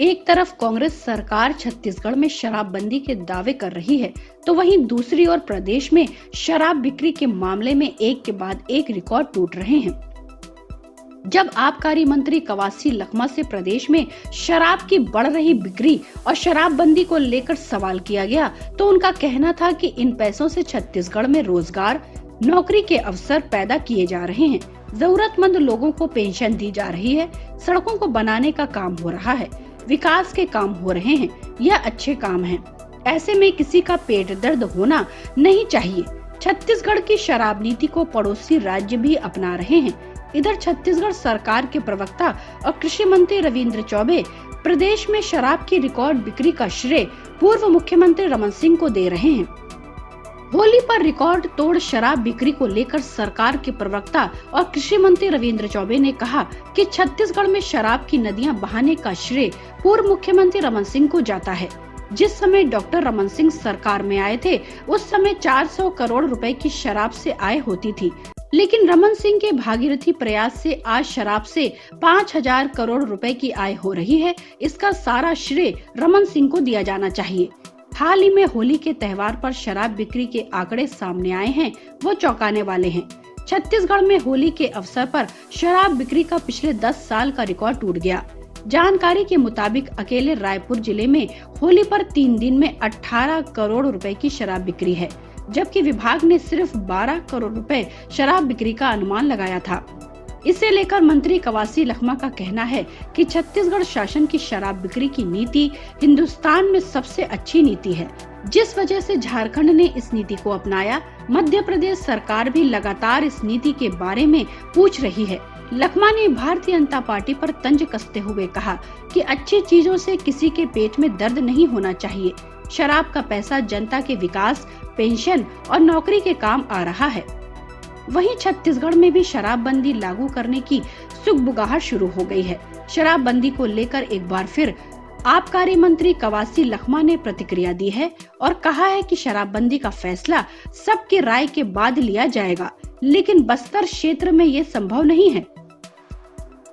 एक तरफ कांग्रेस सरकार छत्तीसगढ़ में शराबबंदी के दावे कर रही है, तो वहीं दूसरी ओर प्रदेश में शराब बिक्री के मामले में एक के बाद एक रिकॉर्ड टूट रहे हैं। जब आबकारी मंत्री कवासी लखमा से प्रदेश में शराब की बढ़ रही बिक्री और शराबबंदी को लेकर सवाल किया गया, तो उनका कहना था कि इन पैसों से छत्तीसगढ़ में रोजगार, नौकरी के अवसर पैदा किए जा रहे हैं, जरूरतमंद लोगों को पेंशन दी जा रही है, सड़कों को बनाने का काम हो रहा है, विकास के काम हो रहे हैं, यह अच्छे काम हैं। ऐसे में किसी का पेट दर्द होना नहीं चाहिए। छत्तीसगढ़ की शराब नीति को पड़ोसी राज्य भी अपना रहे हैं। इधर छत्तीसगढ़ सरकार के प्रवक्ता और कृषि मंत्री रविंद्र चौबे प्रदेश में शराब की रिकॉर्ड बिक्री का श्रेय पूर्व मुख्यमंत्री रमन सिंह को दे रहे हैं। होली पर रिकॉर्ड तोड़ शराब बिक्री को लेकर सरकार के प्रवक्ता और कृषि मंत्री रविंद्र चौबे ने कहा कि छत्तीसगढ़ में शराब की नदियां बहाने का श्रेय पूर्व मुख्यमंत्री रमन सिंह को जाता है। जिस समय डॉक्टर रमन सिंह सरकार में आए थे, उस समय 400 करोड़ रुपए की शराब से आय होती थी, लेकिन रमन सिंह के भागीरथी प्रयास से आज शराब से 5000 करोड़ रुपए की आय हो रही है। इसका सारा श्रेय रमन सिंह को दिया जाना चाहिए। हाल ही में होली के त्योहार पर शराब बिक्री के आंकड़े सामने आए हैं, वो चौंकाने वाले हैं। छत्तीसगढ़ में होली के अवसर पर शराब बिक्री का पिछले 10 साल का रिकॉर्ड टूट गया। जानकारी के मुताबिक अकेले रायपुर जिले में होली पर 3 दिन में 18 करोड़ रुपए की शराब बिक्री है, जबकि विभाग ने सिर्फ 12 करोड़ रुपए शराब बिक्री का अनुमान लगाया था। इसे लेकर मंत्री कवासी लखमा का कहना है कि छत्तीसगढ़ शासन की शराब बिक्री की नीति हिंदुस्तान में सबसे अच्छी नीति है। जिस वजह से झारखंड ने इस नीति को अपनाया, मध्य प्रदेश सरकार भी लगातार इस नीति के बारे में पूछ रही है। लखमा ने भारतीय जनता पार्टी पर तंज कसते हुए कहा कि अच्छी चीजों से किसी के पेट में दर्द नहीं होना चाहिए। शराब का पैसा जनता के विकास, पेंशन और नौकरी के काम आ रहा है। वहीं छत्तीसगढ़ में भी शराबबंदी लागू करने की सुगबुगाहट शुरू हो गई है। शराबबंदी को लेकर एक बार फिर आबकारी मंत्री कवासी लखमा ने प्रतिक्रिया दी है और कहा है कि शराबबंदी का फैसला सबकी राय के बाद लिया जाएगा, लेकिन बस्तर क्षेत्र में ये संभव नहीं है।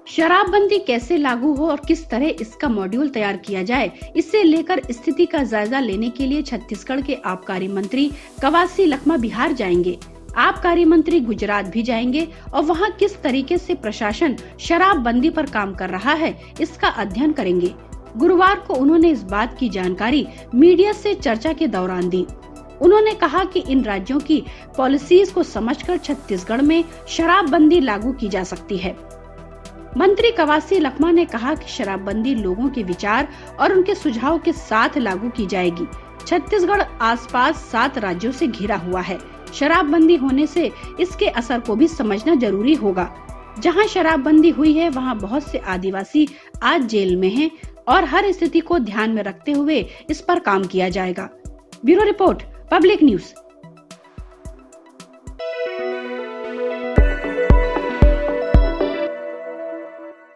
शराबबंदी कैसे लागू हो और किस तरह इसका मॉड्यूल तैयार किया जाए, इसे लेकर स्थिति का जायजा लेने के लिए छत्तीसगढ़ के आबकारी मंत्री कवासी लखमा बिहार जाएंगे। आबकारी मंत्री गुजरात भी जाएंगे और वहां किस तरीके से प्रशासन शराबबंदी पर काम कर रहा है, इसका अध्ययन करेंगे। गुरुवार को उन्होंने इस बात की जानकारी मीडिया से चर्चा के दौरान दी। उन्होंने कहा कि इन राज्यों की पॉलिसीज को समझकर छत्तीसगढ़ में शराबबंदी लागू की जा सकती है। मंत्री कवासी लखमा ने कहा कि शराबबंदी लोगों के विचार और उनके सुझाव के साथ लागू की जाएगी। छत्तीसगढ़ आसपास 7 राज्यों से घिरा हुआ है। शराबबंदी होने से इसके असर को भी समझना जरूरी होगा। जहां शराबबंदी हुई है, वहां बहुत से आदिवासी आज जेल में हैं और हर स्थिति को ध्यान में रखते हुए इस पर काम किया जाएगा। Bureau report, public news.